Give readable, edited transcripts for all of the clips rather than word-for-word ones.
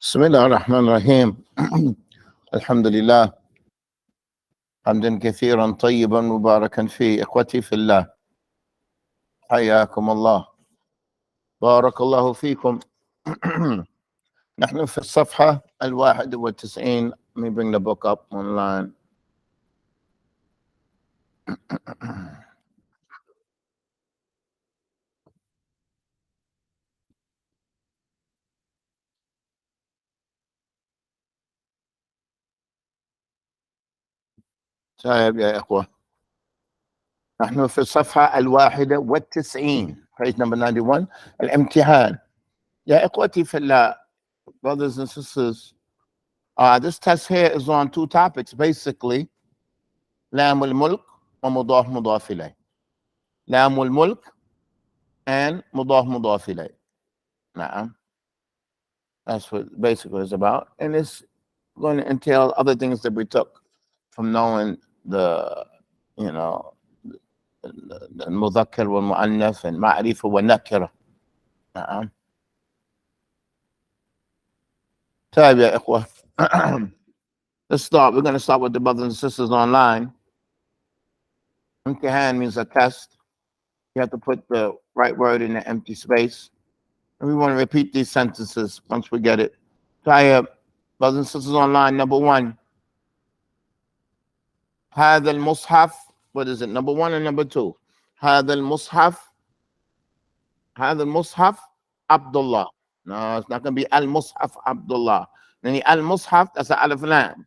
بسم الله الرحمن الرحيم. الحمد لله حمدا كثيرا طيبا مباركا فيه. إخوتي في الله، حياكم الله، بارك الله فيكم. نحن في الصفحة 91. Let me bring the book up online. طيب يا إخوة، نحن في الصفحة 91, page number 91. الامتحان. يا إخوتي في الله, brothers and sisters, this test here is on two topics basically: لام الملك ومضاف مضاف إليه. لام الملك and مضاف مضاف إليه. نعم. That's what basically it's about. And it's going to entail other things that we took from knowing the, you know, the المذكر والمؤنث and معرفة والنكرة. نعم. طيب يا إخوة. Let's start. We're going to start with the brothers and sisters online. Imtihan means a test. You have to put the right word in the empty space. And we want to repeat these sentences once we get it. Tayyib, brothers and sisters online, number one. هذا المصحف. What is it? Number one and number two. هذا المصحف. هذا المصحف Abdullah. No, it's not going to be al-Mus'haf Abdullah. Then al-Mus'haf, that's an alif lam.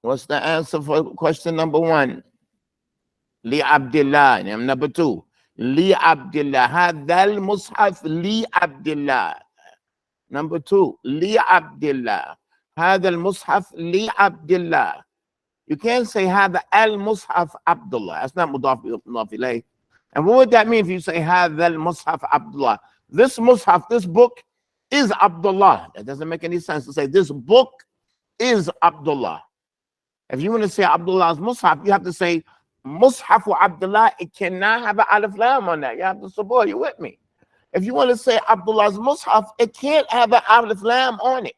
What's the answer for question number one? Li Abdullah. And number two. Li Abdullah. هذا المصحف li Abdullah. Number two. Li Abdullah. هذا المصحف li Abdullah. You can't say هذا المصحف Abdullah. That's not Mudoff ilayh. And what would that mean if you say هذا المصحف Abdullah? This mushaf, this book is Abdullah. That doesn't make any sense to say this book is Abdullah. If you want to say Abdullah's mushaf, you have to say mushaf wa Abdullah. It cannot have an alif lam on that. You have to support. You with me? If you want to say Abdullah's mushaf, it can't have an alif lam on it.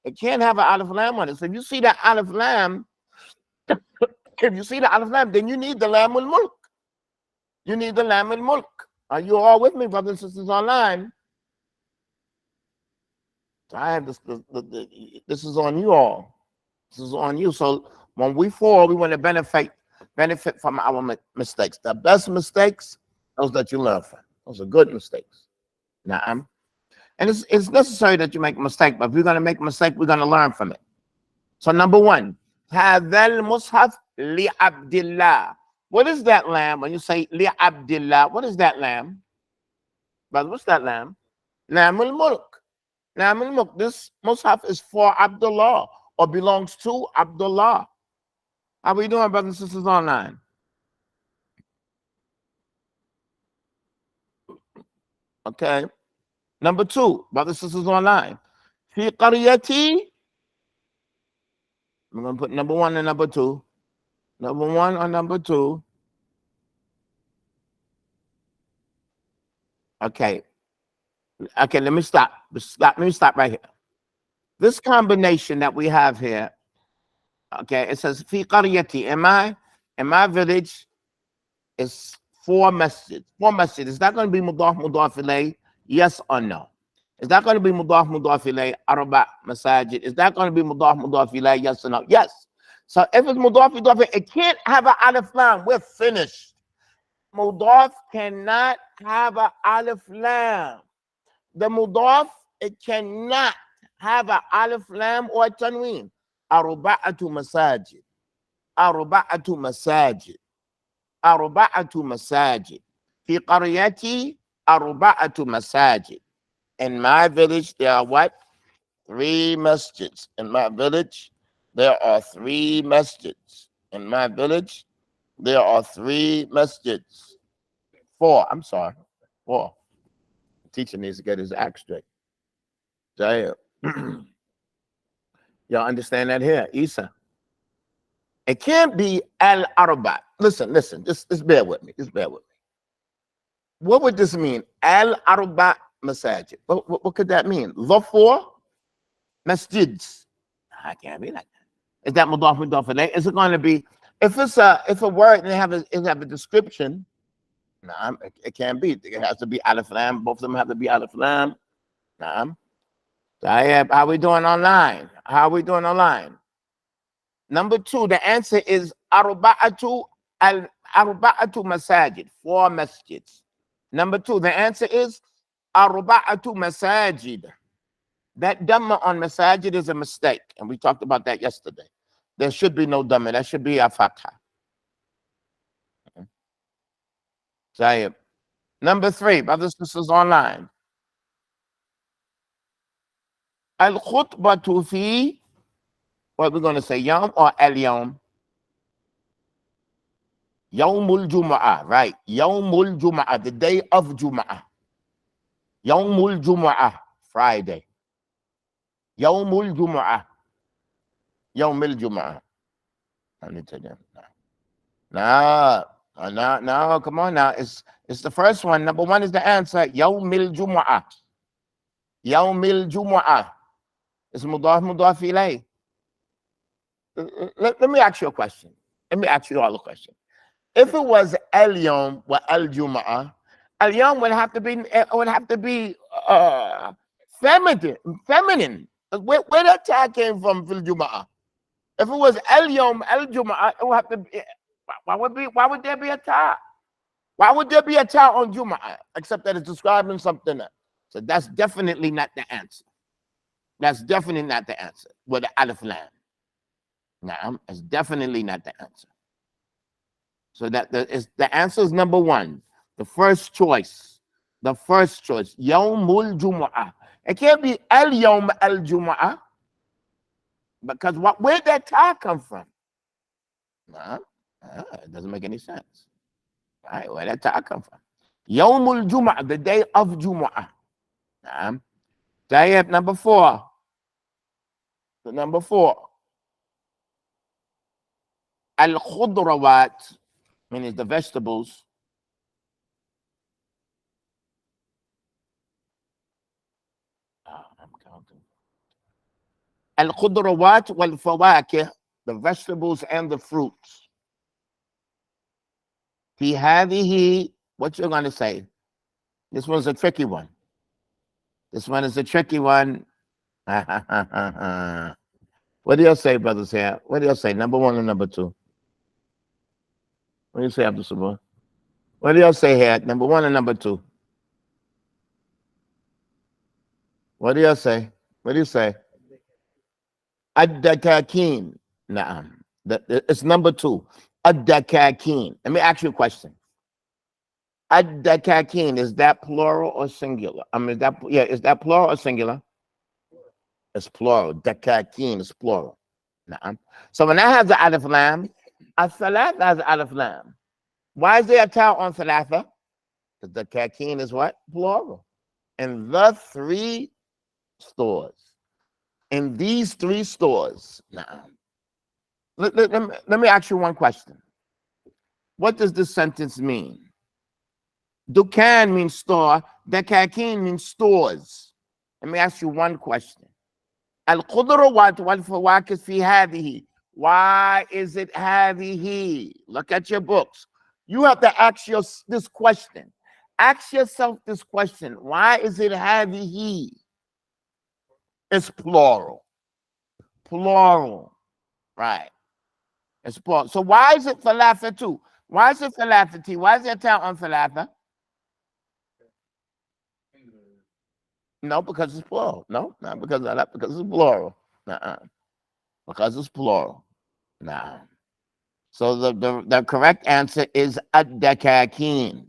It can't have an alif lam on it. So if you see that alif lam, if you see the alif lam, then you need the lam al mulk. You need the lam al mulk. Are you all with me, brothers and sisters online? So I have this. This is on you all. This is on you. So when we fall, we want to benefit from our mistakes. The best mistakes, those that you learn from. Those are good mistakes. Na'am. And it's necessary that you make a mistake, but if you're going to make a mistake, we're going to learn from it. So number one, هذا المصحف لعبد الله. What is that lamb? When you say لعبد الله, what is that lamb? Brother, what's that lamb? Lam al-mulk. Lam al-mulk. This mushaf is for Abdullah or belongs to Abdullah. How are we doing, brothers and sisters online? Okay. Number two, brothers and sisters online. Fi qaryati. I'm going to put number one and number two. Number one or number two. Okay. Okay, let me stop. Let me stop right here. This combination that we have here, okay, it says fi qaryati. In my village, is four masjids. Four masjids. Is that going to be mudaf ilayh? Yes or no? Is that going to be mudaf ilayh? Arba masajid. Is that going to be mudaf ilayh? Yes or no? Yes. So if it's mudaf ilayh, it can't have an alif lam. We're finished. Mudaf cannot have an alif lam. The mudaf, it cannot have an alif lam or a tanween. Arba'atu masajid. Arba'atu masajid. Arba'atu masajid. Fi qaryati arba'atu masajid. In my village, there are what? 3 masjids. In my village, there are 3 masjids. In my village, there are 3 masjids. 4. I'm sorry. 4. The teacher needs to get his act straight. Y'all understand that here, Isa? It can't be al-arba. Listen. Just bear with me. Just bear with me. What would this mean? Al-arba masajid. What could that mean? The four masjids. I can't be like that. Is that mudoff mudoff ilayh? Is it going to be if a word and it have a description? Nah, it can't be. It has to be alif lam. Both of them have to be alif lam. Nah. How we doing online? How we doing online? Number two, the answer is arba'atu masajid, four masjids. Number two, the answer is arba'atu masajid. That dhamma on masajid is a mistake, and we talked about that yesterday. There should be no dhamma. That should be a fatha. Sayyid. Number three, brothers and sisters online. Al-khutbatu fi, what we're going to say, yom or al-yom? Yawmul Jum'ah, right? Yawmul Jum'ah, the day of Jum'ah. Yawmul Jum'ah, Friday. Yawmul Jum'ah. Yawmul Jum'ah. I need to do no, come on now. It's the first one. Number one is the answer. Yawmul Jum'ah. Yawmul Jum'ah. It's Mudoff ilayh. Let me ask you a question. Let me ask you all a question. If it was al-yom or al-jum'ah, al-yom would have to be feminine. Where that tag came from fil jum'ah? If it was al-yom al-jum'ah, it would have to be. Why would there be a tag? Why would there be a tag on jum'ah except that it's describing something else? So that's definitely not the answer. That's definitely not the answer with the alif lam. Nah, it's definitely not the answer. So the answer is number one, the first choice. The first choice, Yawmul Jumu'ah. It can't be al-yawm al-jumu'ah, because where'd that tie come from? Nah, it doesn't make any sense. All right, where'd that tie come from? Yawmul Jumu'ah, the day of Jumu'ah. Tayyib, number four. Number four. Al-khudrawat, meaning the vegetables. I'm counting. Al-khudrawat wal-fawakih, the vegetables and the fruits. Fi hadhihi, what you're going to say? This one's a tricky one. This one is a tricky one. What do you say, brothers here? What do you say? Number one or number two? What do you say, Abdul Sabah? What do you say here? Number one or number two? What do you say? What do you say? Ad-dakakin. Na'am. It's number two. Ad-dakakin. Let me ask you a question. Ad-dakakin, is that plural or singular? Is that plural or singular? It's plural. Dakakin is plural. Na'am. So when I have the alif lam, as-salat has alif lam. Why is there a tau on thalatha? Because the kakin is what? Plural. And the three stores. In these three stores. Now, let me ask you one question. What does this sentence mean? Dukan means store. Dakakin means stores. Let me ask you one question. Al-khudrawat wal-fawakih fi hadhihi. Why is it hadhihi? Look at your books. You have to ask this question. Ask yourself this question. Why is it hadhihi? It's plural. Plural. Right. It's plural. So why is it thalatha too? Why is it thalatha T? Why is there a tau on thalatha? No, because it's plural. No, not because of that, because it's plural. Because it's plural. No. So the correct answer is ad-dakakin.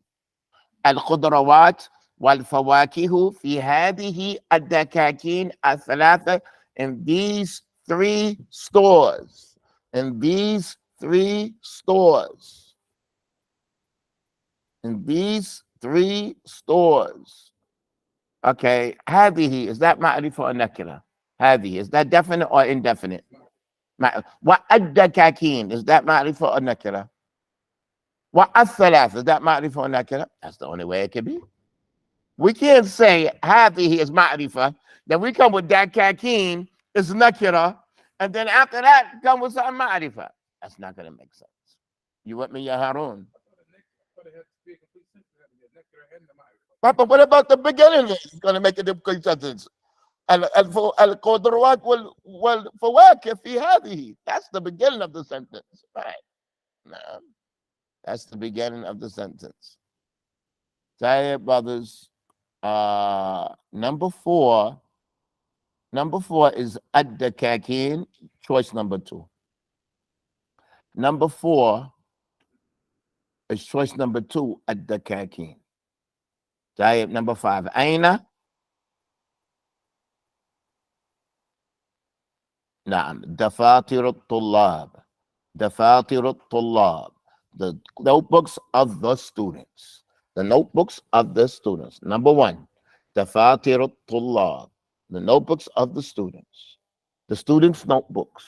Al-khudrawat wal-fawakihu fi hadhihi ad-dakakin al-thalatha, in these three stores. In these three stores. In these three stores. Okay, hadhihi, is that ma'rifah or nakira? Hadhihi, is that definite or indefinite? What ad-dakakin, is that ma'rifah or nakira? وَالثَّلَاث. Is that ma'rifah or nakira? That's the only way it can be. We can't say هذه is ma'rifah, then we come with dakakin is nakira, and then after that come with some ma'rifah. That's not going to make sense. You with me, Ya Harun? But what about the beginning? It's going to make a different sentence. القدرات والفواكه في هذه. That's the beginning of the sentence. Right. No. That's the beginning of the sentence. Say it, brothers. Number four is ad-dakakin, choice number 2. Number 4 is choice number 2, ad-dakakin. Say it, number 5. Aina. نعم دفاتر الطلاب. دفاتر الطلاب. The notebooks of the students. The notebooks of the students. Number 1, دفاتر الطلاب. The notebooks of the students. The students' notebooks.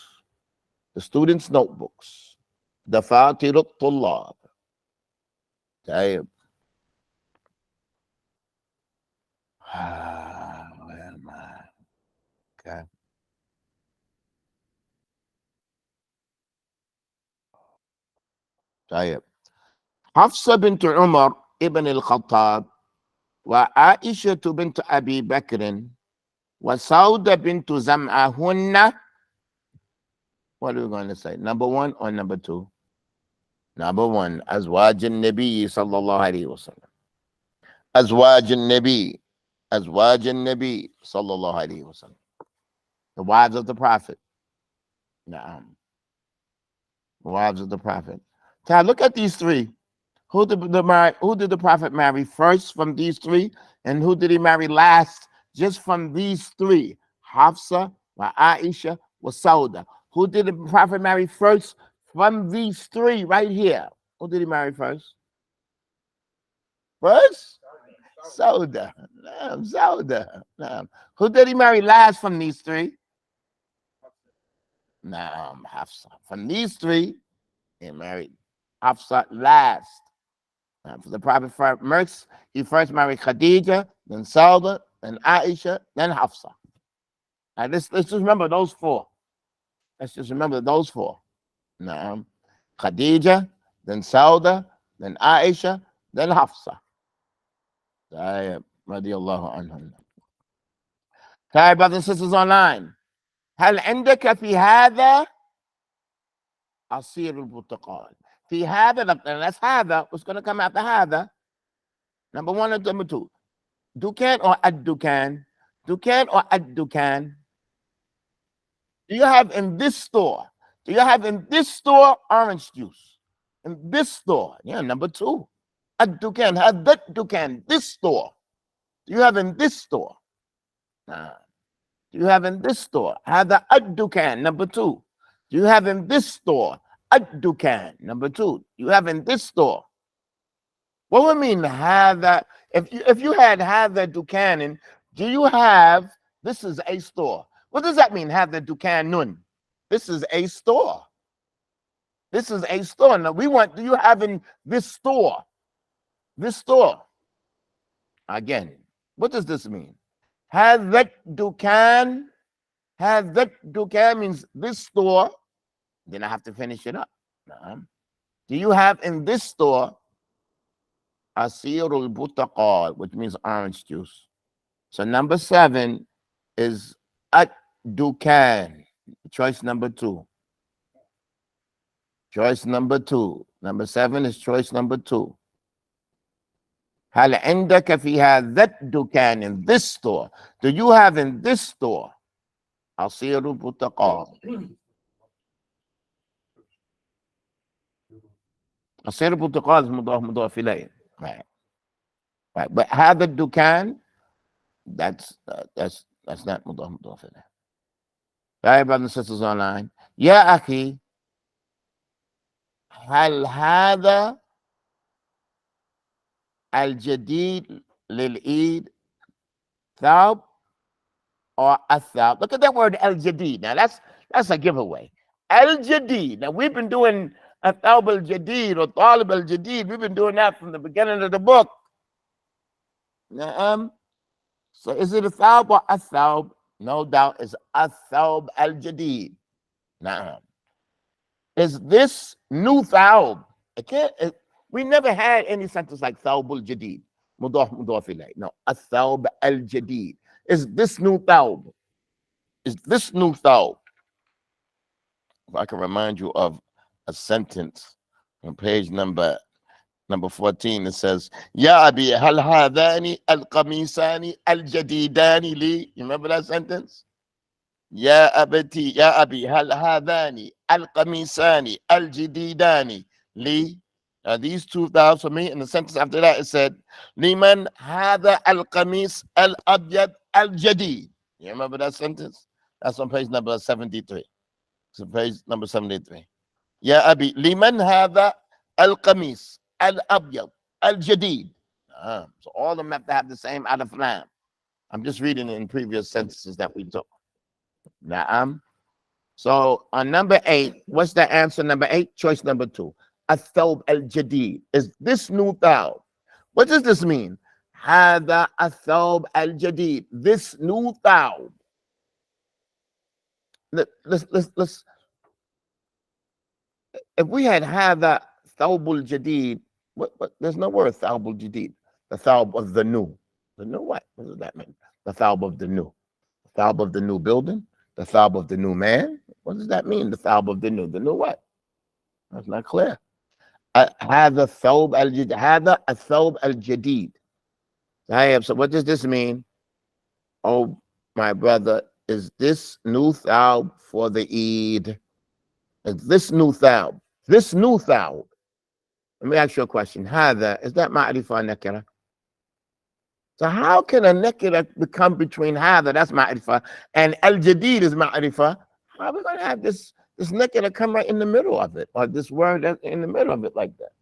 The students' notebooks. دفاتر الطلاب. طيب. Where am I? Okay. طيب. حفصة بنت عمر ابن الخطاب وعائشة بنت أبي بكر وسودة بنت زمعة هن. What are we going to say? Number 1 or number 2? Number 1, أزواج النبي صلى الله عليه وسلم. أزواج النبي. أزواج النبي صلى الله عليه وسلم. The wives of the Prophet. The wives of the Prophet. Now look at these 3. Who did the Prophet marry first from these 3? And who did he marry last just from these 3? Hafsa, wa Aisha, wa Sauda. Who did the Prophet marry first from these 3 right here? Who did he marry first? First? Sauda. Sauda. Who did he marry last from these 3? Hafsa. From these 3, he married Hafsa last. For the Prophet first, he first married Khadija, then Sauda, then Aisha, then Hafsa. Now let's just remember those 4. Let's just remember those 4. Khadija, then Sauda, then Aisha, then Hafsa. Radiallahu anhum. Hi, brothers and sisters online. هل عندك في هذا عصير البرتقال؟ في هذا, that's هذا. What's going to come after هذا? Number 1 and number 2. Dukan or ad-dukan? Dukan or ad-dukan? Do you have in this store? Do you have in this store orange juice? In this store? Yeah, number 2. Ad-dukan. Have that dukan, this store. Do you have in this store? Do you have in this store? Have the ad-dukan, number 2. Do you have in this store? Ad-dukan, number 2. You have in this store. What would mean have that? If you had the dukan, do you have, this is a store. What does that mean, have the dukanun? This is a store. This is a store. Now we want, do you have in this store? This store. Again, what does this mean? Have that dukan. Have that dukan means this store. Then I have to finish it up. Do you have in this store asirul butaqal, which means orange juice? So number 7 is at-dukan. Choice number 2. Choice number 2. Number 7 is choice number 2. هل عندك في هذا الدكان, in this store? Do you have in this store عصير البرتقال? عصير البرتقال is مضاف إليه. Right. But هذا الدكان, that's not مضاف إليه. Right, brothers and sisters online. يا أخي, هل هذا الجديد للعيد ثوب or athab? Look at that word al-jadid. Now that's a giveaway. Al-jadid. Now we've been doing Athawb al-Jadid or Talib al-Jadid. We've been doing that from the beginning of the book. So is it a thawb or a thawb? No doubt it's a thawb al-Jadid. Is this new thawb? We never had any sentence like thawb al-Jadid. Mudoff ilayh. No, a thawb al-Jadid. Is this new thawb? Is this new thawb? If I can remind you of a sentence on page number 14, it says, Ya Abi, hal hadani al-qamisani al-jadidani li. You remember that sentence? Ya Abi, hal hadani al-qamisani al-jadidani li. These two thous for me. And the sentence after that, it said, Liman hadha al-qamis al-abyad al-jadid. You remember that sentence? That's on page number 73. So page number 73. Ya Abi, liman hadha al-qamis al-abyad al-jadid. So all of them have to have the same alif lam. I'm just reading it in previous sentences that we took. So on number 8, what's the answer? Number 8, choice number 2. Athawb al-Jadid. Is this new thawb? What does this mean? Hadha athawb al-Jadid. This new thawb. Let's. If we had hadha thawb al-Jadid, there's no word thawb al-Jadid. The thawb of the new. The new what? What does that mean? The thawb of the new. The thawb of the new building. The thawb of the new man. What does that mean? The thawb of the new. The new what? That's not clear. هذا الثوب الجديد. هذا الثوب الجديد. So what does this mean? Oh, my brother, is this new thawb for the Eid? Is this new thawb? This new thawb. Let me ask you a question. هذا, is that ma'rifah or nakira? So how can a nakira become between هذا, that's ma'rifah, and al-jadid is ma'rifah? How are we going to have this nakira come right in the middle of it, or this word in the middle of it like that?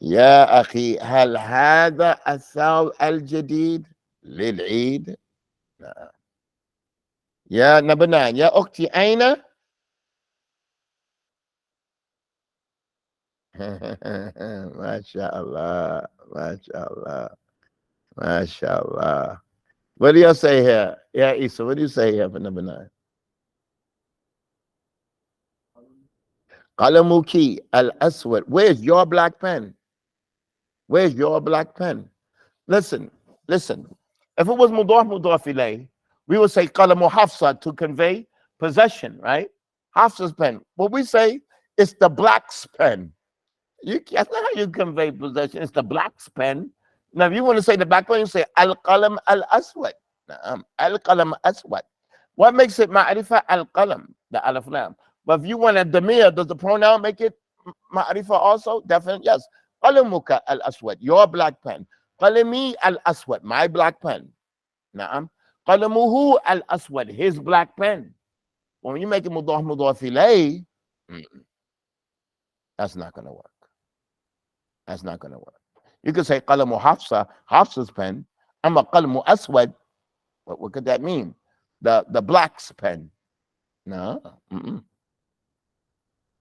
يا أخي هل هذا الثوب الجديد للعيد؟ يا number 9. يا أختي أين؟ ما شاء الله ما شاء الله ما شاء الله. What do you say here? Yeah, Isa, what do you say here for number 9? Qalamuki al-aswad. Where's your black pen? Where's your black pen? Listen. If it was Mudoff ilayh, we would say qalamu Hafsa to convey possession, right? Hafsa's pen. But we say it's the black's pen. That's not how you convey possession. It's the black's pen. Now, if you want to say the black pen, you say al-qalam al-aswad. Al-qalam aswad. What makes it ma'rifah? Al-qalam, the alif lam. But if you want a damir, does the pronoun make it ma'rifah also? Definitely, yes. Qalamuka al-aswad, your black pen. Qalami al-aswad, my black pen. Na'am. Qalamuhu al-aswad, his black pen. When you make it mudoff ilayh, that's not going to work. That's not going to work. You could say qalamu Hafsa, Hafsa's pen. Amma qalamu aswad. What could that mean? The black's pen. No.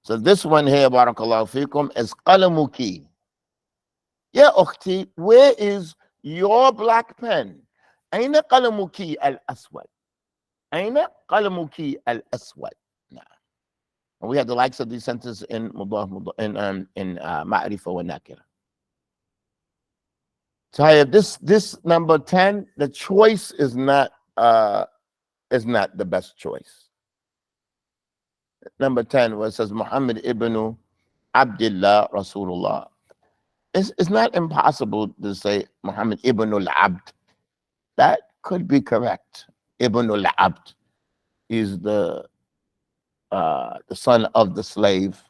So this one here, barakallahu fikum, is qalamuki. Ya ukhti, where is your black pen? Aina qalamuki al-aswad? Aina qalamuki al-aswad? Nah. And we have the likes of these sentences in ma'rifah wa nakira. So this number 10, the choice is not the best choice. Number 10, where it says Muhammad ibn Abdullah Rasulullah. It's not impossible to say Muhammad ibn al-Abd. That could be correct. Ibn al-Abd is the son of the slave.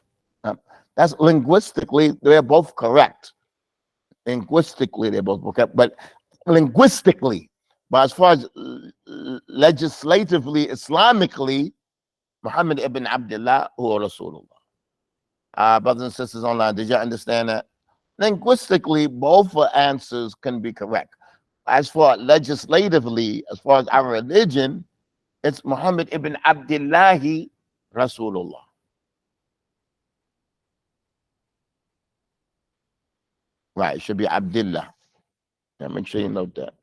That's linguistically, they're both correct. Linguistically, they're both correct. But linguistically, but as far as legislatively, Islamically, Muhammad ibn Abdullah huwa Rasulullah. Brothers and sisters online, did you understand that? Linguistically, both answers can be correct. As for legislatively, as far as our religion, it's Muhammad ibn Abdullahi Rasulullah. Right. It should be Abdullah. Yeah, make sure you note that.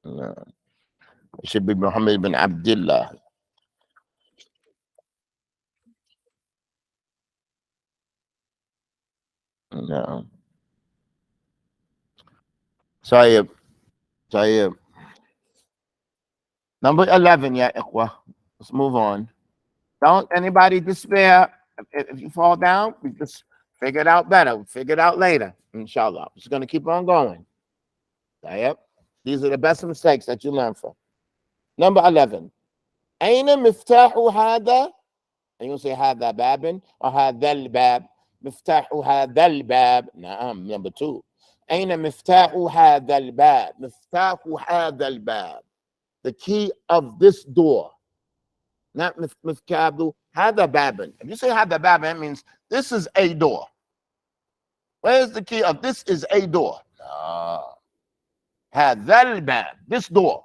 No. It should be Muhammad bin Abdullah. No. Tayyib. Tayyib. Number 11, yeah, ikhwa. Let's move on. Don't anybody despair. If you fall down, we just figure it out better. We'll figure it out later, inshallah. We're just going to keep on going. Tayyib. These are the best mistakes that you learn from. Number 11. أين مفتاح هذا? And you say هذا باب or هذا الباب. مفتاح هذا الباب. نعم. Number 2. أين مفتاح هذا الباب? مفتاح هذا الباب. The key of this door. Not مفتاح هذا باب. If you say هذا باب, that means this is a door. Where's the key of this is a door? No. هذا الباب. This door.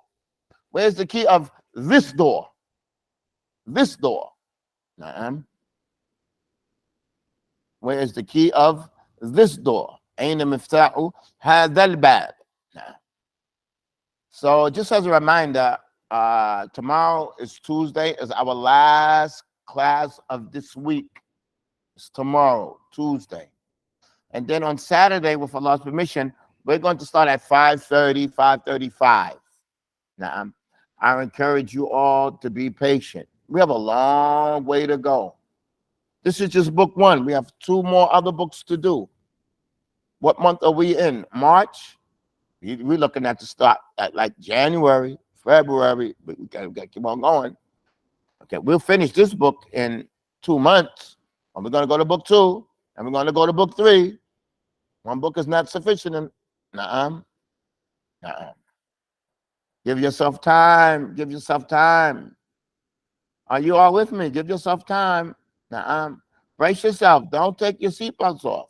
Where's the key of this door? This door. Where is the key of this door? أين مفتاح هذا الباب? So just as a reminder, tomorrow is Tuesday, is our last class of this week. It's tomorrow, Tuesday. And then on Saturday, with Allah's permission, we're going to start at 5:30, 5:35. Now, I encourage you all to be patient. We have a long way to go. This is just book 1. We have 2 more other books to do. What month are we in? March? We're looking at the start at like January, February. But we got to keep on going. Okay, we'll finish this book in 2 months. And we're going to go to book 2. And we're going to go to book 3. One book is not sufficient. Nuh-uh. Give yourself time. Give yourself time. Are you all with me? Give yourself time. Brace yourself. Don't take your seatbelts off.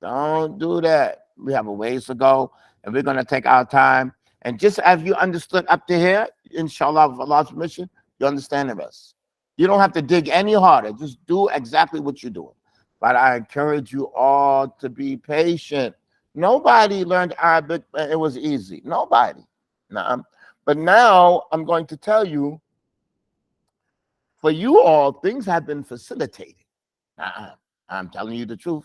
Don't do that. We have a ways to go, and we're going to take our time. And just as you understood up to here, inshallah, with Allah's permission, you understand the rest. You don't have to dig any harder. Just do exactly what you're doing. But I encourage you all to be patient. Nobody learned Arabic and it was easy. Nobody. But now I'm going to tell you, for you all, things have been facilitated. I'm telling you the truth.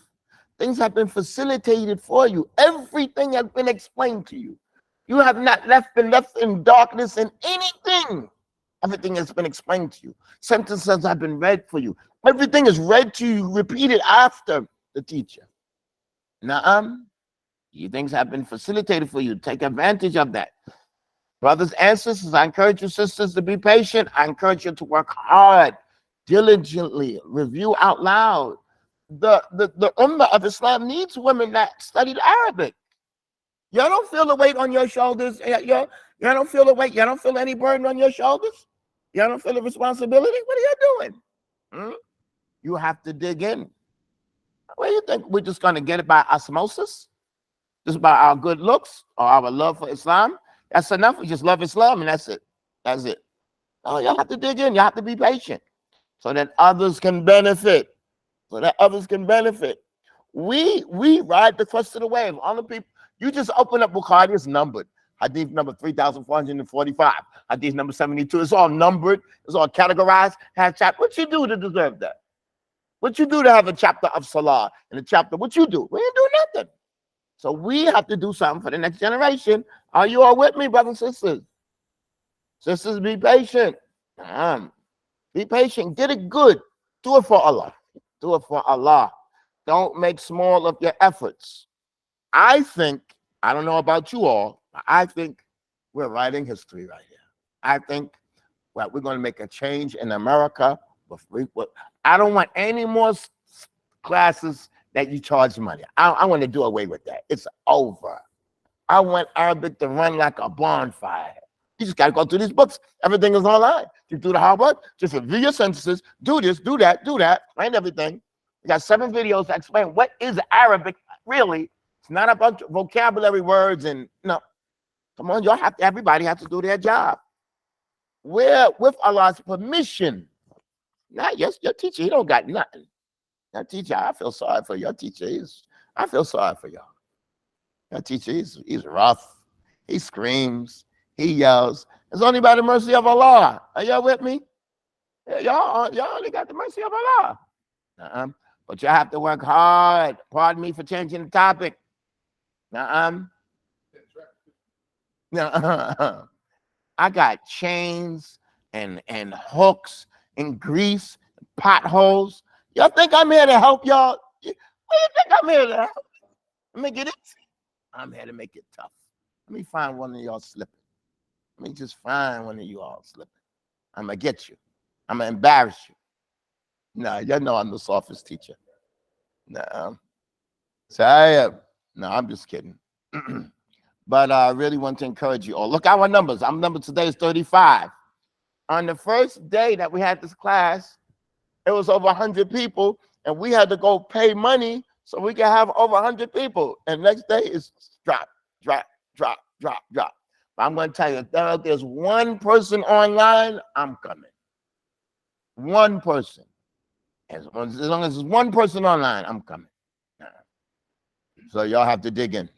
Things have been facilitated for you. Everything has been explained to you. You have not been left in darkness in anything. Everything has been explained to you. Sentences have been read for you. Everything is read to you, repeated after the teacher. Things have been facilitated for you. Take advantage of that. Brothers and sisters, I encourage you sisters to be patient. I encourage you to work hard, diligently, review out loud. The Ummah of Islam needs women that studied Arabic. Y'all don't feel the weight on your shoulders. Y'all don't feel the weight. Y'all don't feel any burden on your shoulders. Y'all don't feel the responsibility. What are y'all doing? You have to dig in. What do you think? We're just going to get it by osmosis? Just by our good looks or our love for Islam? That's enough. We just love Islam and that's it. That's it. Oh, y'all have to dig in. You have to be patient so that others can benefit. So that others can benefit. We ride the crest of the wave. All the people, you just open up Bukhari, it's numbered. Hadith number 3,445. Hadith number 72. It's all numbered. It's all categorized. Has chapter. What you do to deserve that? What you do to have a chapter of Salah and a chapter? What you do? We ain't do nothing. So we have to do something for the next generation. Are you all with me, brothers and sisters? Sisters, be patient. Be patient. Get it good. Do it for Allah. Do it for Allah. Don't make small of your efforts. I think, I don't know about you all, but I think we're writing history right here. I think we're going to make a change in America. I don't want any more classes that you charge money. I want to do away with that. It's over. I want Arabic to run like a bonfire. You just got to go through these books. Everything is online. You do the hard work. Just review your sentences. Do this, do that, and everything. We got 7 videos to explain what is Arabic really. It's not a bunch of vocabulary words and no. Come on, everybody has to do their job. We're with Allah's permission. Not your teacher. He don't got nothing. That teacher, I feel sorry for your teacher. I feel sorry for y'all. That teacher, he's rough. He screams. He yells. It's only by the mercy of Allah. Are y'all with me? Yeah, y'all only got the mercy of Allah. But you have to work hard. Pardon me for changing the topic. I got chains and hooks and grease, potholes. Y'all think I'm here to help y'all? What do you think I'm here to help? Make it easy. I'm here to make it tough. Let me find one of y'all slipping. Let me just find one of you all slipping. I'm going to get you. I'm going to embarrass you. No, y'all know I'm the softest teacher. No. So no, I'm just kidding. But I really want to encourage you all. Look at our numbers. Our number today is 35. On the first day that we had this class, it was over 100 people, and we had to go pay money so we can have over 100 people. And next day is drop. But I'm going to tell you, if there's one person online, I'm coming. One person. As long as there's one person online, I'm coming. So y'all have to dig in.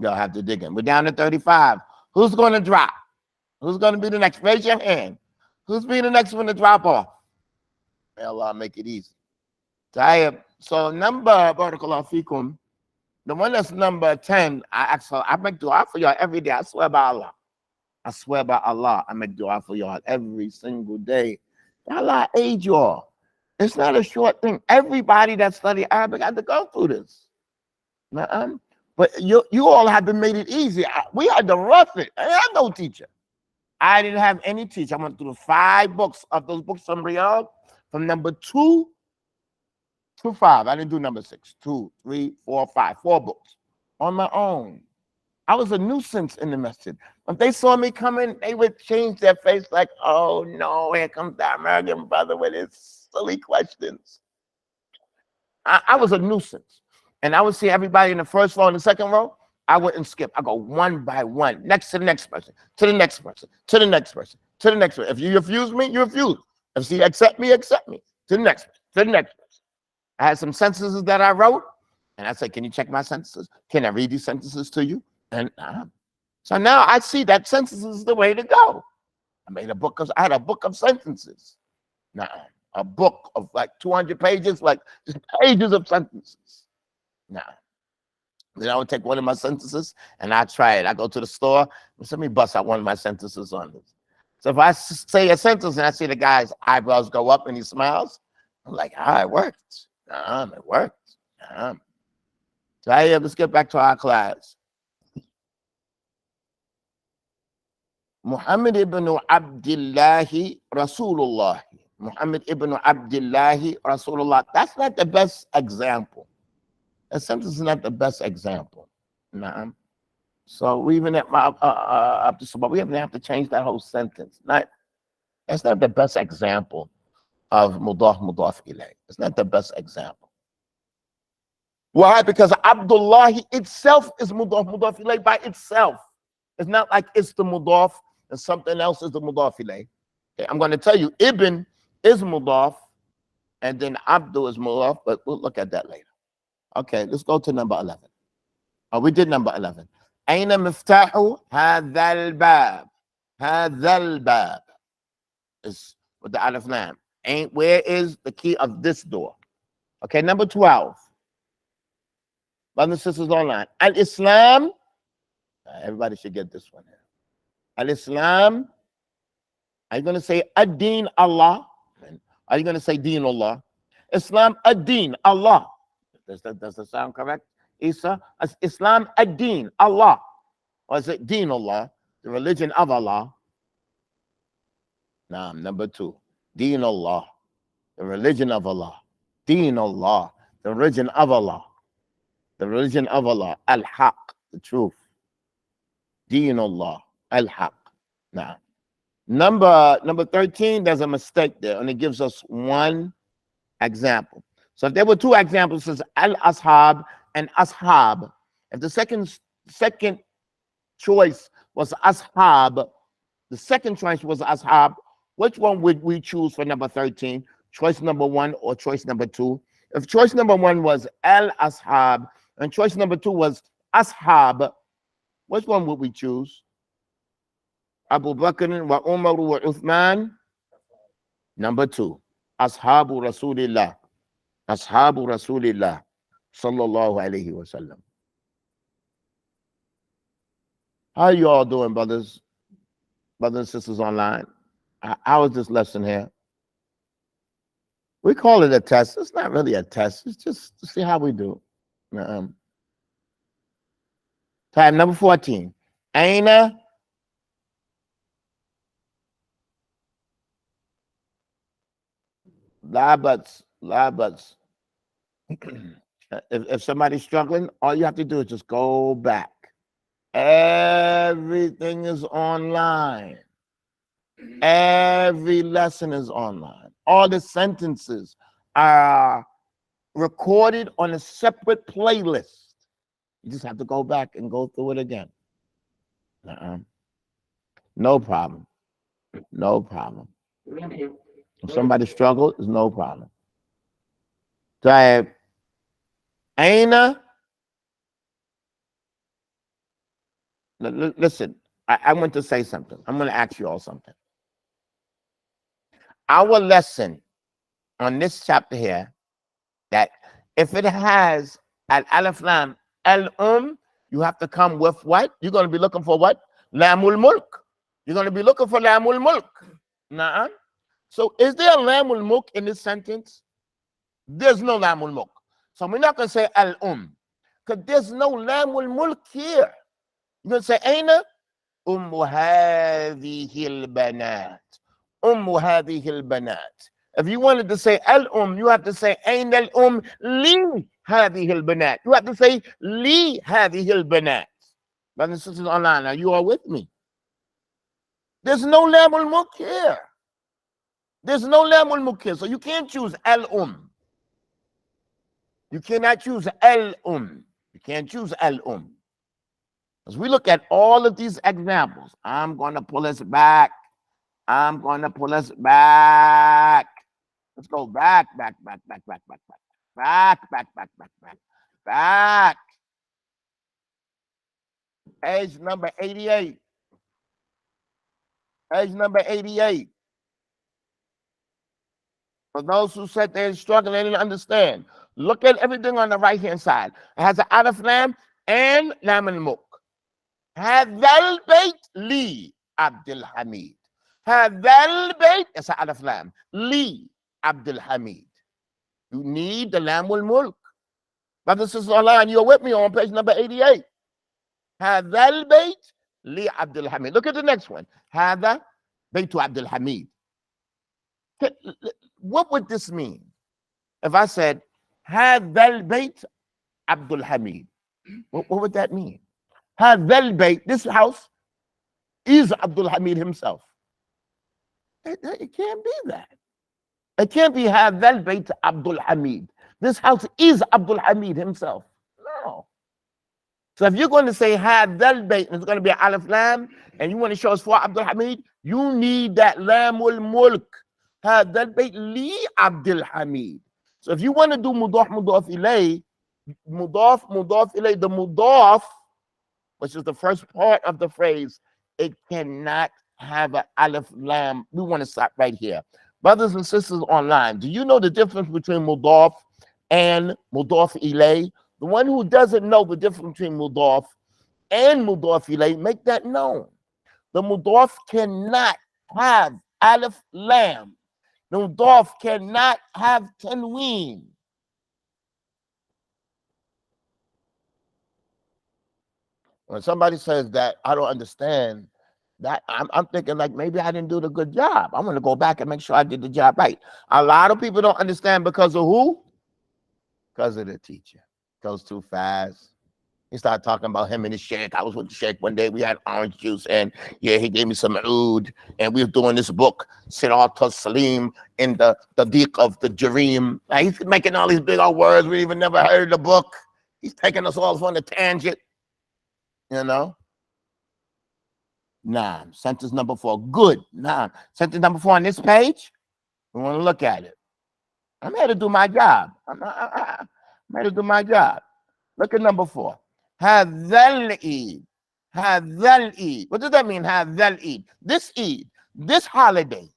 Y'all have to dig in. We're down to 35. Who's going to drop? Who's going to be the next? Raise your hand. Who's being the next one to drop off? May Allah make it easy. So number, barakallahu fikum, the one that's number 10, I make dua for y'all every day. I swear by Allah. I swear by Allah, I make dua for y'all every single day. Allah aid y'all. It's not a short thing. Everybody that study Arabic had to go through this. But you all have been made it easy. We had to rough it. I had no teacher. I didn't have any teacher. I went through the 5 books of those books from Riyadh, from number 2 to 5. I didn't do number 6. 2, 3, 4, 5. 4 books on my own. I was a nuisance in the masjid. If they saw me coming, they would change their face like, oh no, here comes that American brother with his silly questions. I was a nuisance. And I would see everybody in the first row and the second row. I wouldn't skip. I go one by one, next to the next person, to the next person, to the next person, to the next person. If you refuse me, you refuse. If you accept me, accept me. To the next person, to the next person. I had some sentences that I wrote, and I said, can you check my sentences? Can I read these sentences to you? And so now I see that sentences is the way to go. I had a book of sentences. A book of like 200 pages, like just pages of sentences. Then I would take one of my sentences and I try it. I go to the store and let me bust out one of my sentences on this. So if I say a sentence and I see the guy's eyebrows go up and he smiles, I'm like, it worked. It worked. So let's get back to our class. Muhammad ibn Abdullahi Rasulullah. Muhammad ibn Abdullahi Rasulullah. That's not the best example. That sentence is not the best example. So we even we even have to change that whole sentence. That's not the best example of Mudoff ilayh. It's not the best example. Why? Because Abdullahi itself is Mudoff ilayh by itself. It's not like it's the Mudoff and something else is the Mudoff ilayh. Okay, I'm going to tell you, Ibn is Mudoff and then Abdul is Mudoff, but we'll look at that later. Okay, let's go to number 11. We did number 11. أين مفتاح هذا الباب? هذا الباب is with the alif lam. Where is the key of this door? Okay, number 12. Brothers and sisters online. Al-Islam. Everybody should get this one. Al-Islam. Are you going to say ad-din Allah? Are you going to say deen Allah? Islam ad-din Allah. Does that sound correct? Isa, Islam ad-din Allah. Or is it deen Allah, the religion of Allah? Number 2. Deen Allah, the religion of Allah. Deen Allah, the religion of Allah. The religion of Allah. Al-Haq, the truth. Deen Allah, Al-Haq. Number 13, there's a mistake there, and it gives us one example. So if there were 2 examples, it says al-ashab and ashab. If the second choice was ashab, the second choice was ashab, which one would we choose for number 13? Choice number 1 or choice number 2? If choice number 1 was al-ashab, And choice number 2 was ashab. Which one would we choose? Abu Bakr wa Umar wa Uthman. Number 2, ashabu Rasulillah. Ashabu Rasulillah sallallahu alayhi wa sallam. How you all doing, brothers and sisters online? How is this lesson here? We call it a test. It's not really a test. It's just to see how we do. Time number 14. Aina labats. If somebody's struggling, all you have to do is just go back. Everything is online. Every lesson is online. All the sentences are recorded on a separate playlist. You just have to go back and go through it again. No problem. No problem. If somebody struggles, it's no problem. So, Aina, listen, I want to say something. I'm going to ask you all something. Our lesson on this chapter here, that if it has al-alif lam al you have to come with what? You're going to be looking for what? Lamul mulk. You're going to be looking for lamul mulk. Nah. So is there a lamul mulk in this sentence? There's no lamul mulk. So we're not going to say al-because there's no lamul mulk here. You're going to say aina ummu hadhihi al-banat. Ummu hadhihi al-banat. If you wanted to say al you have to say aina al li hadhihi al-banat. You have to say li hadhihi al-banat. Brothers and sisters online, are you all with me? There's no lamul mulk here. There's no lamul mulk here. So you can't choose al You cannot choose al You can't choose al As we look at all of these examples, I'm going to pull us back. I'm going to pull us back. Let's go back. Page number 88. Page number 88. For those who said they're struggling, they didn't understand. Look at everything on the right-hand side. It has an alif lam and lam al-mulk. Hadal bayt li Abdul-Hamid. Hadal bayt, it's an alif lam. Li Abdul-Hamid. You need the lam al-mulk. Brothers and sisters online, you're with me on page number 88. Hadal bayt li Abdul-Hamid. Look at the next one. Hada baytu Abdul-Hamid. What would this mean if I said Hadal bayt Abdul-Hamid? What would that mean? Hadal bayt, this house is Abdul-Hamid himself. It can't be that. It can't be Hadal bayt Abdul-Hamid. This house is Abdul-Hamid himself. No. So if you're going to say Hadal bayt, and it's going to be an alif lam, and you want to show us for Abdul-Hamid, you need that lamul mulk. Hadal bayt li Abdul-Hamid. So if you want to do mudoff ilay, the mudoff, which is the first part of the phrase, it cannot have an alif lam. We want to stop right here. Brothers and sisters online, do you know the difference between mudoff and mudoff ilay? The one who doesn't know the difference between mudoff and mudoff ilay, make that known. The mudoff cannot have alif lam. The mudoff cannot have tanween. When somebody says that, I don't understand that, I'm thinking like maybe I didn't do the good job. I'm going to go back and make sure I did the job right. A lot of people don't understand because of who? Because of the teacher. Goes too fast. He started talking about him and his sheikh. I was with the sheikh one day. We had orange juice, and yeah, he gave me some oud, and we were doing this book, Sirat al-Salim, in the Deek of the Jareem. He's making all these big old words. We even never heard the book. He's taking us all on a tangent. You know? Nah, sentence number 4. Good. Nah. Sentence number 4 on this page. We want to look at it. I'm here to do my job. I'm here to do my job. Look at number 4. Hadhal Eid. Hadhal Eid. What does that mean? Hadhal Eid. This Eid, this holiday.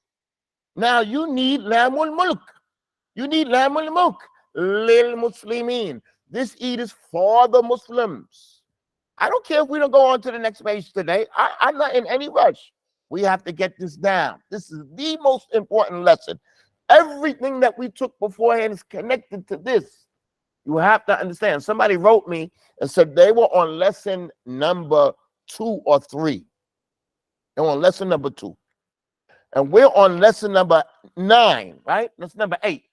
Now you need Lamul Mulk. You need Lamul Mulk. Lil Muslimin. This Eid is for the Muslims. I don't care if we don't go on to the next page today. I'm not in any rush. We have to get this down. This is the most important lesson. Everything that we took beforehand is connected to this. You have to understand. Somebody wrote me and said they were on lesson number 2 or 3. They were on lesson number 2. And we're on lesson number 9, right? Lesson number 8.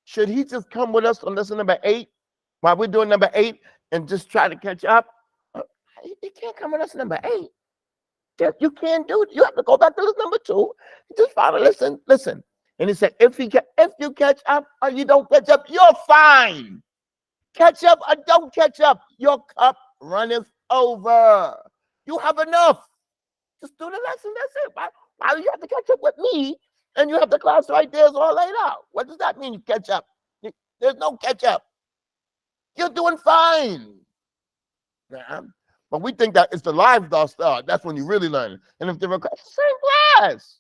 Should he just come with us on lesson number 8 while we're doing number 8 and just try to catch up? He can't come with us number 8. You can't do it. You have to go back to lesson number 2. Just follow, listen. And he said, if you catch up or you don't catch up, you're fine. Catch up or don't catch up, your cup runneth over. You have enough. Just do the lesson. That's it. Why do you have to catch up with me? And you have the class right there, it's all laid out. What does that mean, you catch up? There's no catch up. You're doing fine. Yeah. But we think that it's the live stuff. That's when you really learn. And if they're same class.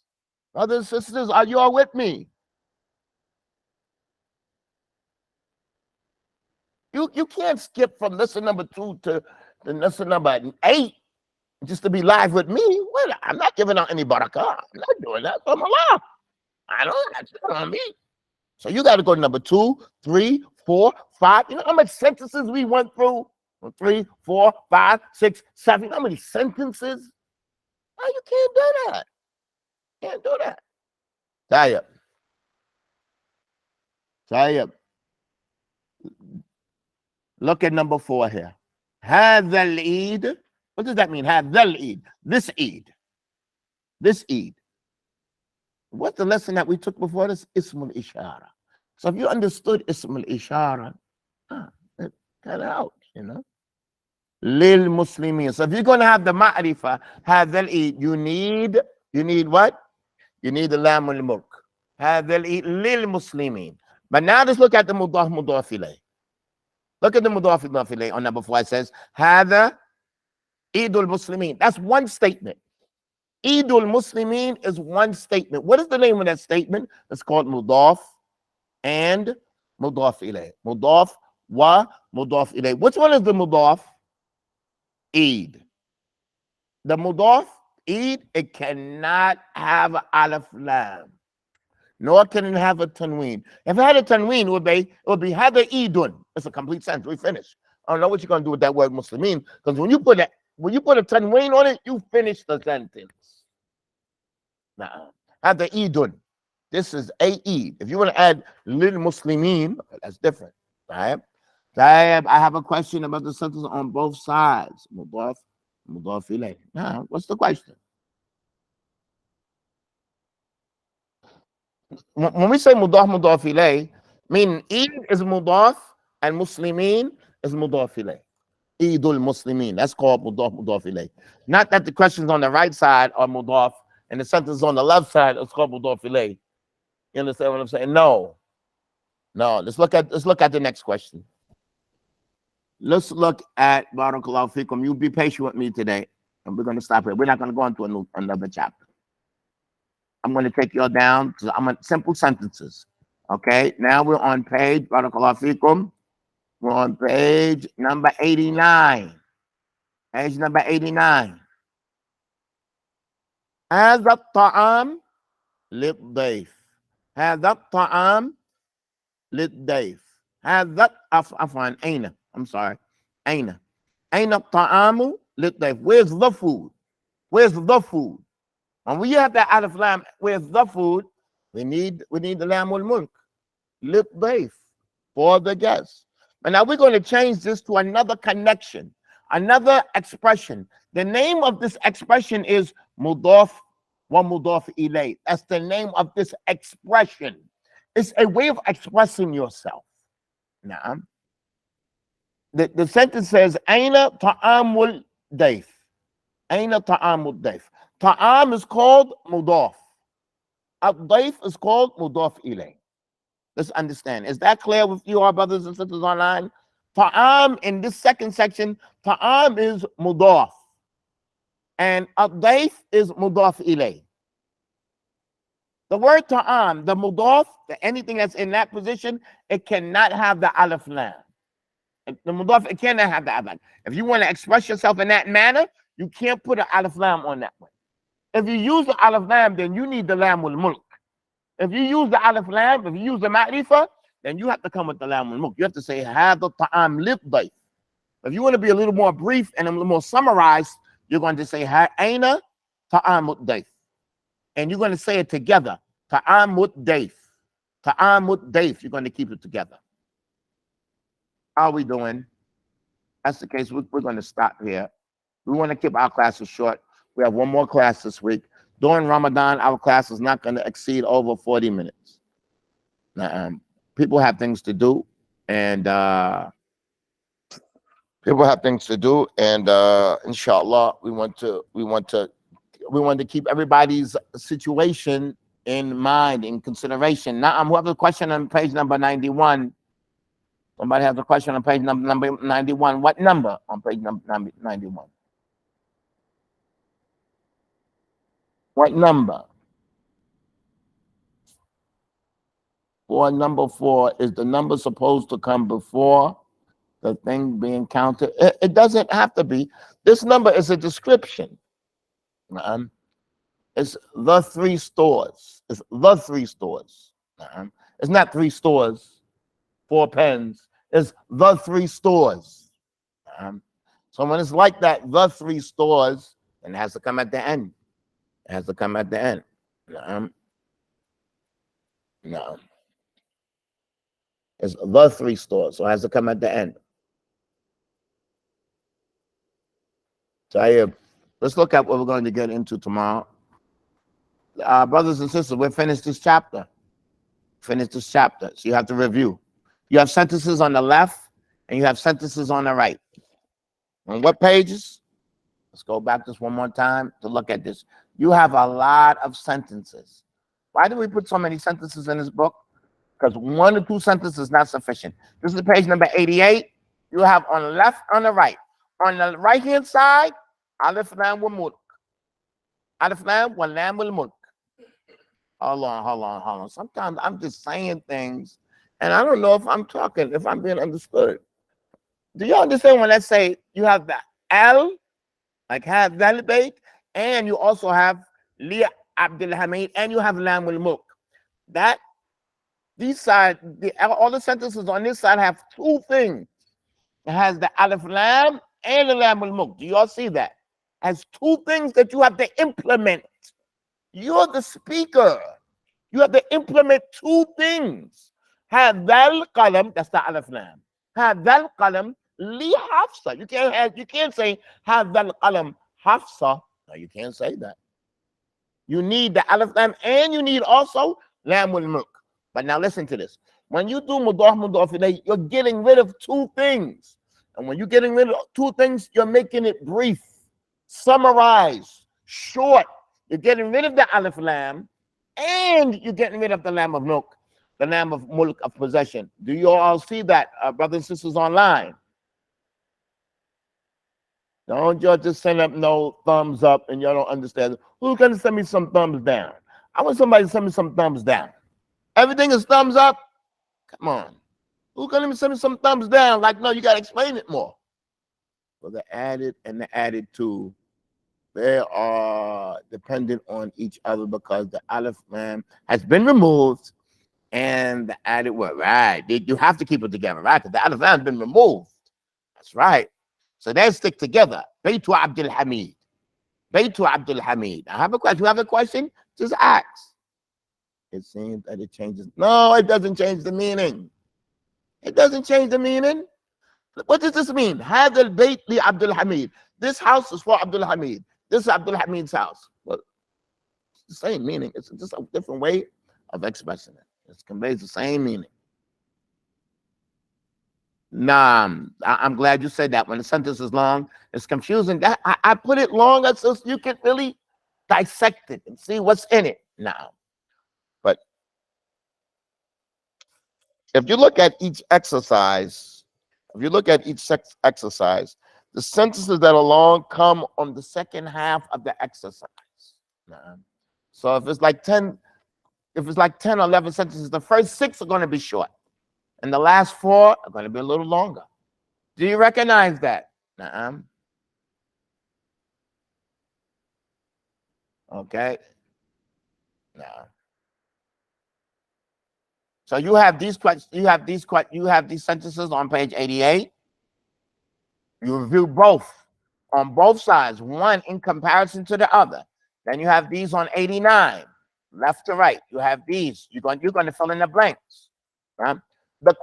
Brothers and sisters, are you all with me? You can't skip from lesson number 2 to the lesson number 8 just to be live with me. Well, I'm not giving out any barakah. I'm not doing that from Allah. I don't have to on me. So you got to go to number 2, 3, 4, 5. You know how much sentences we went through? 3, 4, 5, 6, 7. You know how many sentences? Oh, you can't do that. Can't do that. Tayyib. Look at number 4 here. Hadhal Eid. What does that mean? Hadhal Eid. This Eid. This Eid. What's the lesson that we took before this? Ismul Ishara. So if you understood Ismul Ishara, cut out, you know. Lil Muslimin. So if you're going to have the ma'rifah, Hadhal Eid, you need what? You need the Lamul Mulk. Hadhal Eid Lil Muslimin. But now let's look at the Mudoff Ilayh. Look at the Mudoff Ilayh on number 4. It says, Hadha Eidul Muslimin. That's one statement. Eidul Muslimin is one statement. What is the name of that statement? It's called Mudoff and Mudoff Ilayh. Mudoff wa Mudoff Ilayh. Which one is the Mudoff? Eid. The Mudoff, Eid, it cannot have alif lam. Nor can it have a tanween. If it had a tanween, it would be Hadha Eidun. It's a complete sentence. We finished. I don't know what you're going to do with that word Muslimin, because when you put a tanween on it, you finish the sentence. Nah, Hadha Eidun. This is a Eid. If you want to add lil Muslimin, that's different. Right? I have a question about the sentence on both sides. Mudoff Ilayh. Now, what's the question? When we say Mudoff Ilayh, meaning Eid is Mudoff and Muslimin is Mudoff Ilayh. Eidul Muslimin. That's called Mudoff Ilayh. Not that the questions on the right side are Mudoff and the sentence on the left side is called Mudoff Ilayh. You understand what I'm saying? No. Let's look at the next question. Let's look at Barakallahu Fikum. You be patient with me today, and we're going to stop here. We're not going to go into another chapter. I'm going to take you all down to simple sentences. Okay, now we're on page, Barakallahu Fikum. We're on page number 89. Page number 89. هذا الطعام للضيف. هذا الطعام للضيف. هذا عفوا أين. I'm sorry. أين الطعام للضيف. Where's the food? Where's the food? When we have that alif lam, where's the food? We need the lam wal mulk. للضيف. For the guest. But now we're going to change this to another connection, another expression. The name of this expression is Mudoff wa Mudoff Ilayh. That's the name of this expression. It's a way of expressing yourself. Now, the sentence says, Aina ta'amul dayf. Aina ta'amul dayf. Ta'am is called Mudoff. Ad-dayf is called Mudoff Ilayh. Let's understand. Is that clear with you, our brothers and sisters online? Ta'am in this second section, ta'am is mudoff. And ad-dayf is mudoff ilay. The word ta'am, the mudoff, anything that's in that position, it cannot have the alif lam. The mudoff, it cannot have the alif lam. If you want to express yourself in that manner, you can't put an alif lam on that one. If you use the alif lam, then you need the lam wal mulk. If you use the alif lam, if you use the ma'rifah, then you have to come with the lam wal mulk. You have to say hadha ta'am lid-dayf. If you want to be a little more brief and a little more summarized, you're going to say aina ta'am ud-dayf. And you're going to say it together. Ta'am ud-dayf. Ta'am ud-dayf. You're going to keep it together. How are we doing? That's the case. We're going to stop here. We want to keep our classes short. We have one more class this week. During Ramadan, our class is not going to exceed over 40 minutes. People have things to do, and inshallah, we want to keep everybody's situation in mind, in consideration. Now, who has a question on page number 91? Somebody has a question on page number 91. What number on page number 91? What number? For number 4, is the number supposed to come before the thing being counted? It doesn't have to be. This number is a description. It's the 3 stores. It's the 3 stores. It's not 3 stores, 4 pens. It's the 3 stores. So when it's like that, the 3 stores, then it has to come at the end. It has to come at the end. No. It's the 3 stores, so it has to come at the end. So let's look at what we're going to get into tomorrow. Brothers and sisters, we've finished this chapter. So you have to review. You have sentences on the left, and you have sentences on the right. On what pages? Let's go back just one more time to look at this. You have a lot of sentences. Why do we put so many sentences in this book? Because 1 or 2 sentences is not sufficient. This is page number 88. You have on the left, on the right. On the right-hand side, alif lam wal mulk. Alif lam wal lam wal mulk. Hold on. Sometimes I'm just saying things, and I don't know if I'm talking, if I'm being understood. Do you understand when I say you have the al, like have that bait, and you also have li Abdul-Hakim, and you have lam wal mulk. That these side, all the sentences on this side have 2 things. It has the alif lam and the lam wal mulk. Do you all see that? It has 2 things that you have to implement. You're the speaker. You have to implement 2 things. Hadal qalam, that's the alif lam. Hadal qalam li hafsa. You can't say hadal qalam hafsa. No, you can't say that. You need the alif lam, and you need also lam wal mulk. But now listen to this. When you do mudoff ilay, you're getting rid of 2 things. And when you're getting rid of 2 things, you're making it brief, summarized, short. You're getting rid of the alif lam, and you're getting rid of the lam of mulk, the lam of mulk of possession. Do you all see that, brothers and sisters online? Don't y'all just send up no thumbs up and y'all don't understand. Who's going to send me some thumbs down? I want somebody to send me some thumbs down. Everything is thumbs up? Come on. Who's going to send me some thumbs down? Like, no, you got to explain it more. Well, the added and the added to, they are dependent on each other because the alif lam has been removed and the added word, right? You have to keep it together, right? Because the alif lam has been removed. That's right. So they stick together. Baytu Abdul-Hamid. Baytu Abdul-Hamid. I have a question. You have a question? Just ask. It seems that it changes. No, it doesn't change the meaning. It doesn't change the meaning. What does this mean? Hadal Bayt li Abdul-Hamid. This house is for Abdul-Hamid. This is Abdul-Hamid's house. Well, it's the same meaning. It's just a different way of expressing it. It conveys the same meaning. Nah, I'm glad you said that. When the sentence is long, it's confusing. That I put it longer so you can really dissect it and see what's in it now. But if you look at each exercise, if you look at each exercise, the sentences that are long come on the second half of the exercise. So if it's like 10 or 11 sentences, the first 6 are going to be short, and the last 4 are going to be a little longer. Do you recognize that? Okay. No. So you have these questions. You have these sentences on page 88. You review both on both sides, one in comparison to the other. Then you have these on 89, left to right. You have these. You're going to fill in the blanks. Right? The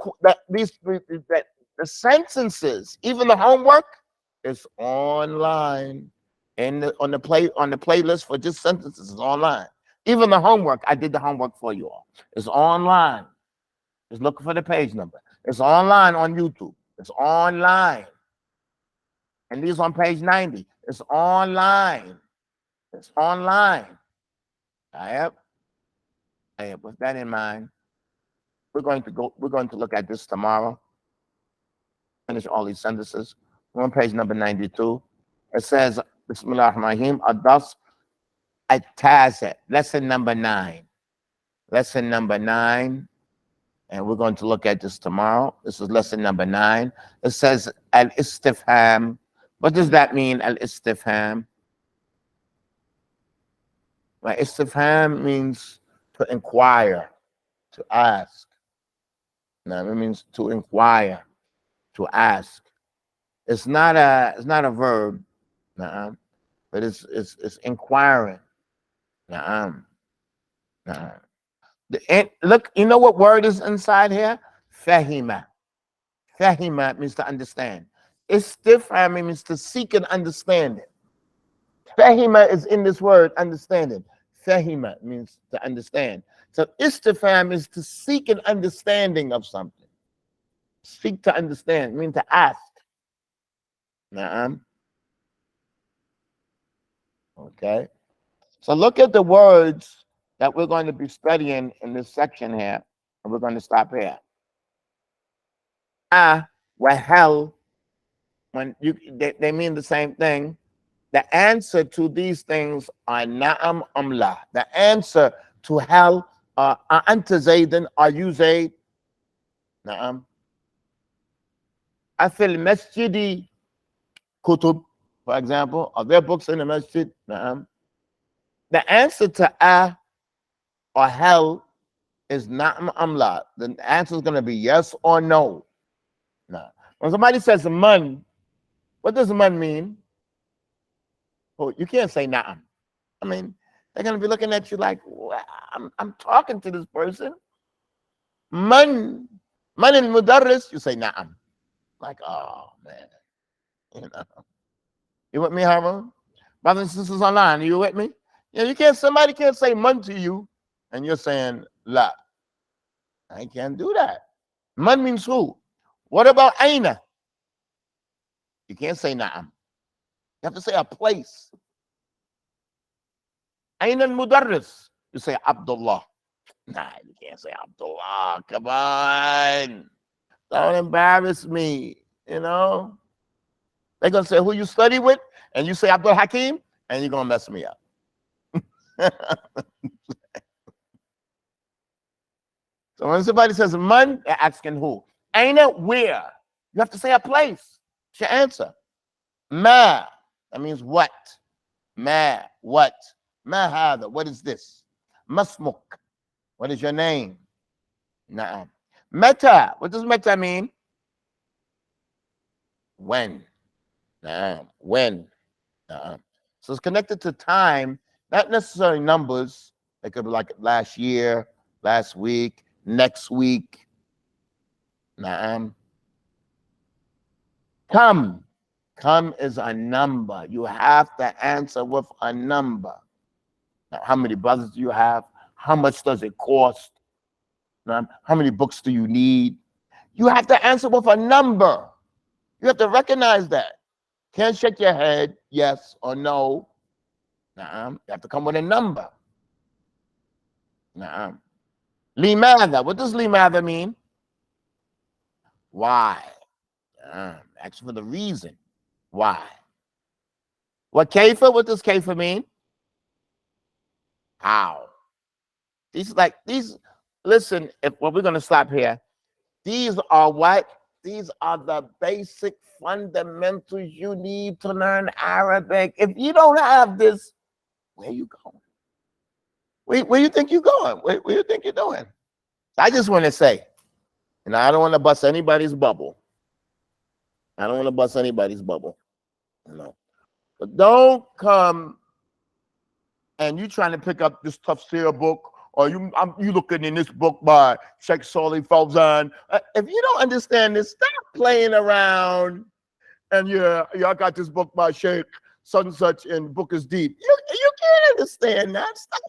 sentences, even the homework, is online. On the playlist for just sentences is online. Even the homework, I did the homework for you all. It's online. Just look for the page number. It's online on YouTube. It's online. And these on page 90. It's online. It's online. I have with that in mind. We're going to look at this tomorrow. Finish all these sentences. We're on page number 92. It says, Bismillah ar-Rahim, Adas at-Tazi, lesson number 9. Lesson number 9. And we're going to look at this tomorrow. This is lesson number 9. It says al-istifham. What does that mean, al-istifham? Well, istifham means to inquire, to ask. Now, it means to inquire, to ask. It's not a verb, but it's inquiring. Look, you know what word is inside here? Fahima. Fahima means to understand. Istifham means to seek and understand it. Fahima is in this word, understanding. Fahima means to understand. So istifham is to seek an understanding of something. Seek to understand, mean to ask. Okay. So look at the words that we're going to be studying in this section here, and we're going to stop here. Wahel, when they mean the same thing. The answer to these things are na'am la. The answer to hell are anta zaydan, are you zayd? Na'am. Afil masjidi kutub, for example, are there books in the masjid? Na'am. The answer to or hell is na'am la. The answer is going to be yes or no. Nah. When somebody says man, what does man mean? Oh, you can't say na'am. I mean, they're going to be looking at you like, well, I'm talking to this person. Man in mudarris, you say na'am. Like, oh, man. You with me, Harun? Brothers and sisters online, are you with me? Yeah, somebody can't say man to you, and you're saying la. I can't do that. Man means who? What about aina? You can't say na'am. You have to say a place. Aina al-mudarris. You say Abdullah. Nah, you can't say Abdullah. Come on. Don't embarrass me, They're going to say who you study with, and you say Abdul-Hakim, and you're going to mess me up. So when somebody says man, they're asking who? Aina, where? You have to say a place. It's your answer. Ma, that means what? Ma, what? Ma hada, what is this? Masmuk, what is your name? Na'am. Meta, what does meta mean? When. Na'am. When. Na'am. So it's connected to time, not necessarily numbers. It could be like last year, last week, next week. Na'am. Come. Come is a number. You have to answer with a number. Now, how many brothers do you have? How much does it cost? Now, how many books do you need? You have to answer with a number. You have to recognize that. Can't shake your head, yes or no. You have to come with a number. Limadha. What does limadha mean? Why? Ask for the reason why. What kaifa? What does kaifa mean? How? These. Listen, we're gonna stop here. These are what? These are the basic fundamentals you need to learn Arabic. If you don't have this, where you going? Where you think you're going? Where you think you're doing? I just want to say, and I don't want to bust anybody's bubble. I don't want to bust anybody's bubble. But don't come and you trying to pick up this tafsir book, or you looking in this book by Sheikh Salih Fawzan. If you don't understand this, stop playing around. And I got this book by Sheikh such and such, and the book is deep. You can't understand that. Stop.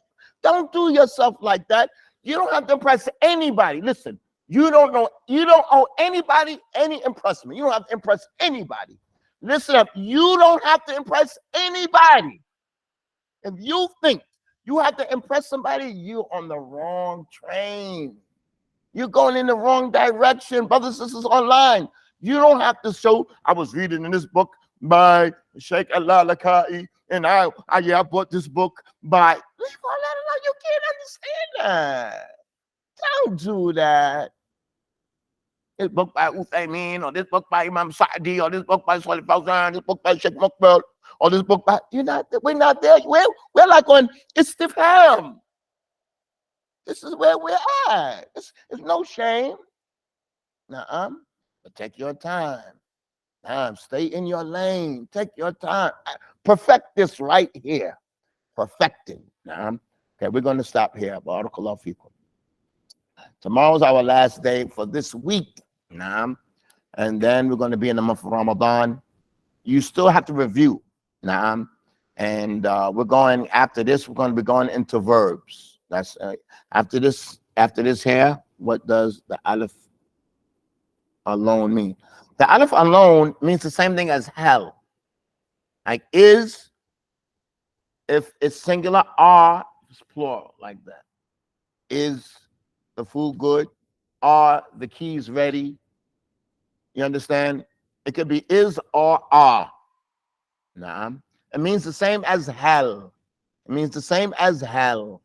Don't do yourself like that. You don't have to impress anybody. Listen, you don't owe anybody any impressment. You don't have to impress anybody. Listen up, you don't have to impress anybody. If you think you have to impress somebody, you're on the wrong train. You're going in the wrong direction. Brothers and sisters online, you don't have to show, I was reading in this book by Sheikh Al-Lakai, and I bought this book by, you can't understand that. Don't do that. This book by Uthaymeen, or this book by Imam Sa'di, or this book by Salih Fawzan, this book by Sheikh Mukbel, or this book by, we're not there. We're like on Istifham. This is where we're at. It's no shame. But take your time. Stay in your lane. Take your time. Perfect this right here. Perfect it. Okay, we're going to stop here. Barakallahu feekum. Tomorrow's our last day for this week. And then we're going to be in the month of Ramadan. You still have to review. And we're going, after this, we're going to be going into verbs. That's after this here, what does the alif alone mean? The alif alone means the same thing as hell. Like is, if it's singular, are, it's plural, like that. Is the food good? Are the keys ready? You understand? It could be is or are. It means the same as hell. It means the same as hell.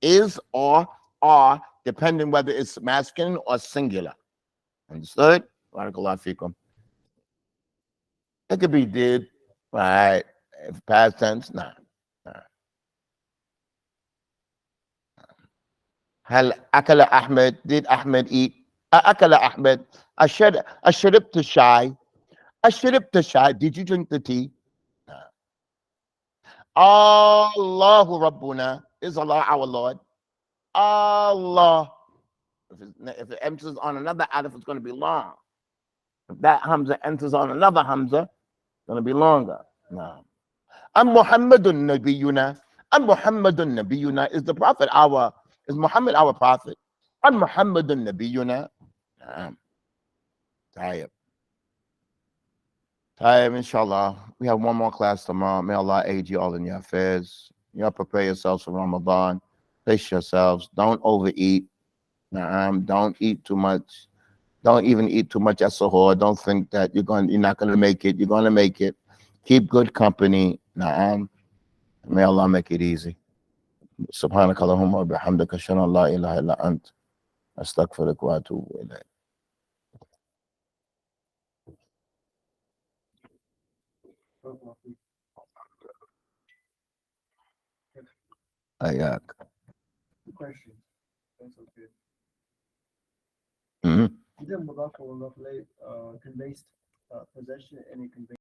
Is or are, depending whether it's masculine or singular. Understood? Barakallahu feekum. It could be did, right? If past tense, nah. Hal akala Ahmed, did Ahmed eat? Akala Ahmed. Ashribta shai. Ashribta shai. Did you drink the tea? Allahu Rabbuna. Is Allah our Lord? Allah. If it enters on another alif, it's going to be long. If that Hamza enters on another Hamza, it's going to be longer. No. Muhammadun Nabiyuna. Muhammadun Nabiyuna. Is the Prophet is Muhammad our Prophet? Muhammadun Nabiyuna. Tayyib, inshallah. We have one more class tomorrow. May Allah aid you all in your affairs. You all prepare yourselves for Ramadan. Pace yourselves. Don't overeat. Don't eat too much. Don't even eat too much at sahur. Don't think that you're not gonna make it. You're gonna make it. Keep good company. May Allah make it easy. سبحانك اللهم وبحمدك أشهد أن لا إله إلا أنت أستغفرك وأتوب إليك. Ayak. Question. That's okay. Mm-hmm. Is Mudoff conveys possession and it conveys